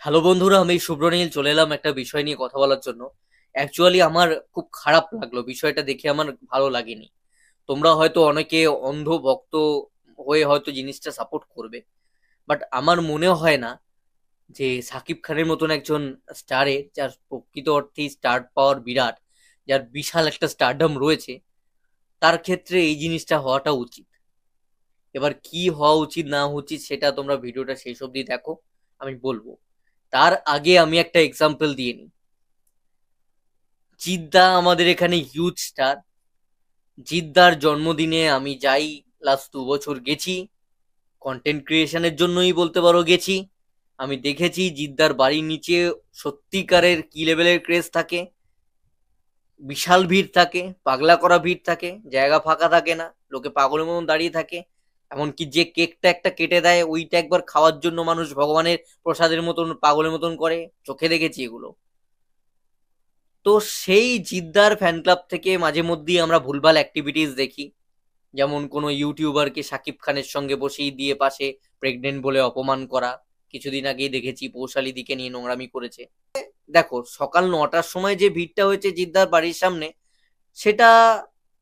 Hello বন্ধুরা, আমি শুভ্রনীল চলে এলাম একটা বিষয় নিয়ে কথা বলার জন্য। অ্যাকচুয়ালি আমার খুব খারাপ লাগলো, বিষয়টা দেখে আমার ভালো লাগেনি। তোমরা হয়তো অনেকে অন্ধ ভক্ত হয়ে হয়তো জিনিসটা সাপোর্ট করবে, বাট আমার মনে হয় না যে সাকিব খানের মতন একজন স্টারে, যার প্রকৃত অর্থেই স্টার পাওয়ার বিরাট, যার বিশাল একটা স্টারডম রয়েছে, তার ক্ষেত্রে এই জিনিসটা হওয়াটা উচিত। এবার কি হওয়া উচিত না উচিত সেটা তোমরা ভিডিওটা শেষ অবধি দেখো, আমি বলবো। তার আগে আমি একটা এক্সাম্পল দিয়ে নিই। জিদ্দা আমাদের এখানে হিউজ স্টার। জিদ্দার জন্মদিনে আমি যাই, লাস্ট 2 বছর গেছি, কন্টেন্ট ক্রিয়েশনের জন্যই বলতে পারো গেছি। আমি দেখেছি জিদ্দার বাড়ির নিচে সত্যিকারের কি লেভেলের ক্রেজ থাকে। বিশাল ভিড় থাকে, পাগলা করা ভিড় থাকে, জায়গা ফাঁকা থাকে না, লোকে পাগলের মতন দাঁড়িয়ে থাকে। এমনকি যে কেকটা একটা কেটে দেয় ওইটা একবার খাওয়ার জন্য মানুষ ভগবানের প্রসাদের মতন পাগলের মতন করে, চোখে দেখেছি এগুলো। তো সেই জিদ্দার ফ্যান ক্লাব থেকে মাঝে মধ্যেই আমরা ভুলভাল অ্যাক্টিভিটিস দেখি, যেমন কোনো ইউটিউবারকে শাকিব খানের সঙ্গে বসিয়ে দিয়ে পাশে প্রেগনেন্ট বলে অপমান করা। কিছুদিন আগেই দেখেছি পৌশালী দিকে নিয়ে নোংরামি করেছে। দেখো, সকাল 9টার সময় যে ভিড়টা হয়েছে জিদ্দার বাড়ির সামনে, সেটা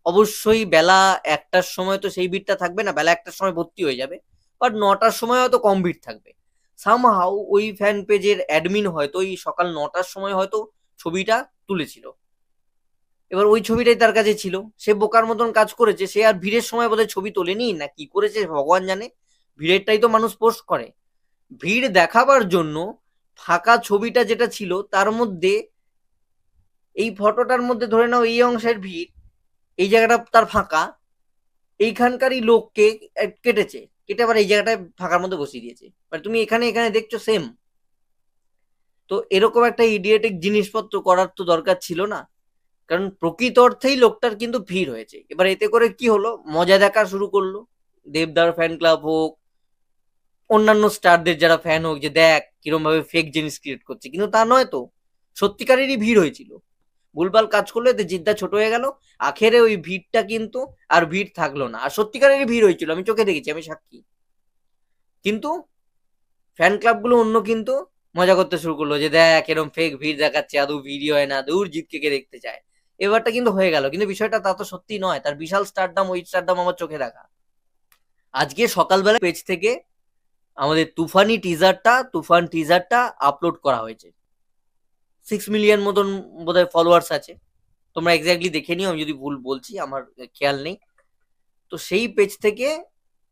অবশ্যই বেলা 1টার সময় তো সেই ভিড়টা থাকবে না, বেলা 1টার সময় ভর্তি হয়ে যাবে। বাট 9টার সময় হয়তো কম ভিড় থাকবে। সামহাউ ওই ফ্যান পেজের অ্যাডমিন হয়তো ওই সকাল 9টার সময় হয়তো ছবিটা তুলেছিল। এবার ওই ছবিটাই তার কাছে ছিল, সে বোকার মতন কাজ করেছে, সে আর ভিড়ের সময় বোধহয় ছবি তোলেনি না কি করেছে ভগবান জানে। ভিড়েরটাই তো মানুষ পোস্ট করে। ভিড় দেখাবার জন্য ফাঁকা ছবিটা যেটা ছিল তার মধ্যে, এই ফটোটার মধ্যে ধরে নাও এই অংশের ভিড়, এই জায়গাটা তার ফাঁকা, এইখানকারই লোককে কেটেছে, কেটে আবার এই জায়গাটায় ফাঁকার মধ্যে বসিয়ে দিয়েছে। মানে তুমি এখানে এখানে দেখছো সেম। তো এরকম একটা ইডিয়েটিক জিনিসপত্র করার তো দরকার ছিল না। কারণ প্রকৃত অর্থেই লোকটার কিন্তু ভিড় হয়েছে। এবার এতে করে কি হলো, মজা দেখা শুরু করলো দেবদার ফ্যান ক্লাব হোক, অন্যান্য স্টারদের যারা ফ্যান হোক, যে দেখ কিরম ভাবে ফেক জিনিস ক্রিয়েট করছে। কিন্তু তা নয় তো, সত্যিকারেরই ভিড় হয়েছিল। ভুলভাল কাজ করলে তো জিদ্দা ছোট হয়ে গেল, আখেরে ওই ভিড়টা কিন্তু আর ভিড় থাকলো না। আর সত্যিকারেরই ভিড় হয়েছিল, আমি চোখে দেখেছি, আমি সাক্ষী। কিন্তু ফ্যান ক্লাব গুলো অন্য কিন্তু মজা করতে শুরু করলো, যে দেখ এরকম ফেক ভিড় দেখাচ্ছে, আদৌ ভিড়ই হয় না, দূর জিতকে কে দেখতে চায়। এবারটা কিন্তু হয়ে গেল, কিন্তু বিষয়টা তা তো সত্যি নয়। তার বিশাল স্টারডাম, ওই স্টারডাম আমার চোখে দেখা। আজকে সকালবেলা পেজ থেকে আমাদের তুফান টিজারটা আপলোড করা হয়েছে। 6 মিলিয়ন মতন বোধহয় ফলোয়ার্স আছে। তোমরা এক্স্যাক্টলি দেখে নিও, আমি যদি ভুল বলছি আমার খেয়াল নেই। তো সেই পেজ থেকে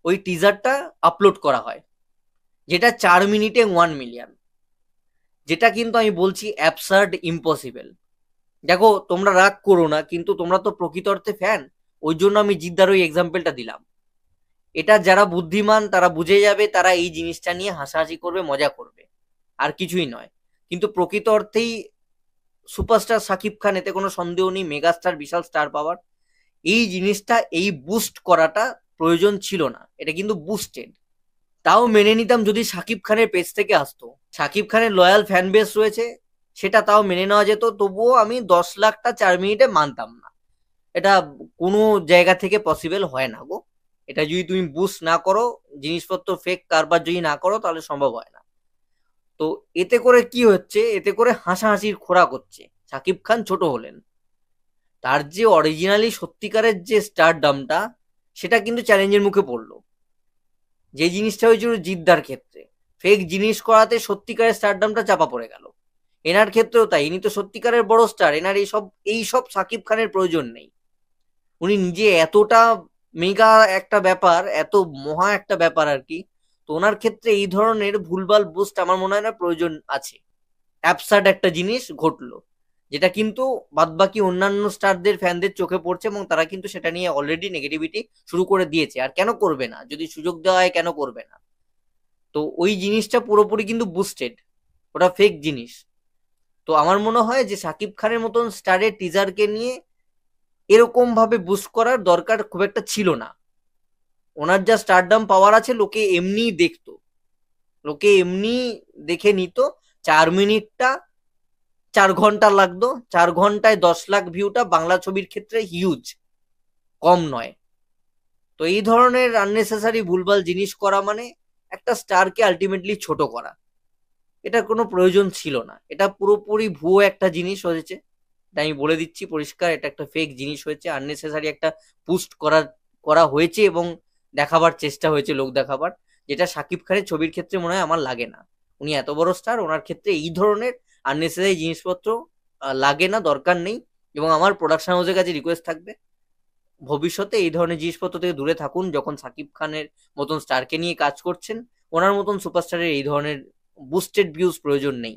ওই টিজারটা আপলোড করা হয়, যেটা 4 মিনিটে 1 মিলিয়ন। যেটা কিন্তু আমি বলছি অ্যাবসার্ড, ইম্পসিবল। দেখো, তোমরা রাগ করো না, কিন্তু তোমরা তো প্রকৃত অর্থে ফ্যান, ওই জন্য আমি জিদ্দার ওই এক্সাম্পলটা দিলাম। এটা যারা বুদ্ধিমান তারা বুঝে যাবে, তারা এই জিনিসটা নিয়ে হাসাহাসি করবে, মজা করবে, আর কিছুই নয়। কিন্তু প্রকৃত অর্থেই সুপারস্টার সাকিব খান, এতে কোনো সন্দেহ নেই, মেগাস্টার, বিশাল স্টার পাওয়ার। এই জিনিসটা, এই বুস্ট করাটা প্রয়োজন ছিল না, এটা কিন্তু বুস্টেড। তাও মেনে নিতাম যদি সাকিব খানের পেজ থেকে আসতো। সাকিব খানের লয়াল ফ্যান বেস রয়েছে, সেটা তাও মেনে নেওয়া যেত। তবুও আমি 10 লাখটা 4 মিনিটে মানতাম না। এটা কোনো জায়গা থেকে পসিবল হয় না গো। এটা যদি তুমি বুস্ট না করো, জিনিসপত্র ফেক কারবার যদি না করো, তাহলে সম্ভব হয় না। তো এতে করে কি হচ্ছে, এতে করে হাসাহাসির খোরাক হচ্ছে। সাকিব খান ছোট হলেন, তার যে অরিজিনালি সত্যিকারের যে স্টার ডামটা, সেটা কিন্তু চ্যালেঞ্জের মুখে পড়লো। যে জিনিসটা হয়েছিল জিদ্দার ক্ষেত্রে, ফেক জিনিস করাতে সত্যিকারের স্টারডামটা চাপা পড়ে গেল। এনার ক্ষেত্রেও তাই, ইনি তো সত্যিকারের বড় স্টার, এনার এইসব সাকিব খানের প্রয়োজন নেই। উনি নিজে এতটা মেগা একটা ব্যাপার, এত মহা একটা ব্যাপার আর কি। তো ওনার ক্ষেত্রে এই ধরনের ভুলভাল বুস্ট আমার মনে হয় না প্রয়োজন আছে। অ্যাবসার্ড একটা জিনিস ঘটলো, যেটা কিন্তু বাদবাকি অন্যান্য স্টারদের ফ্যানদের চোখে পড়ছে, এবং তারা কিন্তু সেটা নিয়ে অলরেডি নেগেটিভিটি শুরু করে দিয়েছে। আর কেন করবে না, যদি সুযোগ দেওয়া হয় কেন করবে না। তো ওই জিনিসটা পুরোপুরি কিন্তু বুস্টেড, ওটা ফেক জিনিস। তো আমার মনে হয় যে সাকিব খানের মতন স্টারের টিজারকে নিয়ে এরকম ভাবে বুস্ট করার দরকার খুব একটা ছিল না। ওনার যা স্টারডাম পাওয়ার আছে, লোকে এমনি দেখতো, লোকে এমনি দেখে নিত। 4 মিনিটটা 4 ঘন্টা লাগতো, 4 ঘন্টায় 10 লাখ ভিউটা বাংলা ছবির ক্ষেত্রে হিউজ, কম নয়। তো এই ধরনের আননেসেসারি ভুলভাল জিনিস করা মানে একটা স্টারকে আলটিমেটলি ছোট করা। এটার কোনো প্রয়োজন ছিল না। এটা পুরোপুরি ভুয়ো একটা জিনিস হয়েছে। এটা আমি বলে দিচ্ছি পরিষ্কার, এটা একটা ফেক জিনিস হয়েছে, আননেসেসারি একটা পুস্ট করা হয়েছে এবং দেখাবার চেষ্টা হয়েছে, লোক দেখাবার, যেটা শাকিব খানের ছবির ক্ষেত্রে মনে হয় আমার লাগে না। উনি এত বড় স্টার, ওনার ক্ষেত্রে এই ধরনের আননেসেসারি জিনিসপত্র লাগে না, দরকার নেই। এবং আমার প্রোডাকশন হাউসের কাছে রিকোয়েস্ট থাকবে, ভবিষ্যতে এই ধরনের জিনিসপত্র থেকে দূরে থাকুন। যখন সাকিব খানের মতন স্টারকে নিয়ে কাজ করছেন, ওনার মতন সুপারস্টারের এই ধরনের বুস্টেড ভিউজ প্রয়োজন নেই।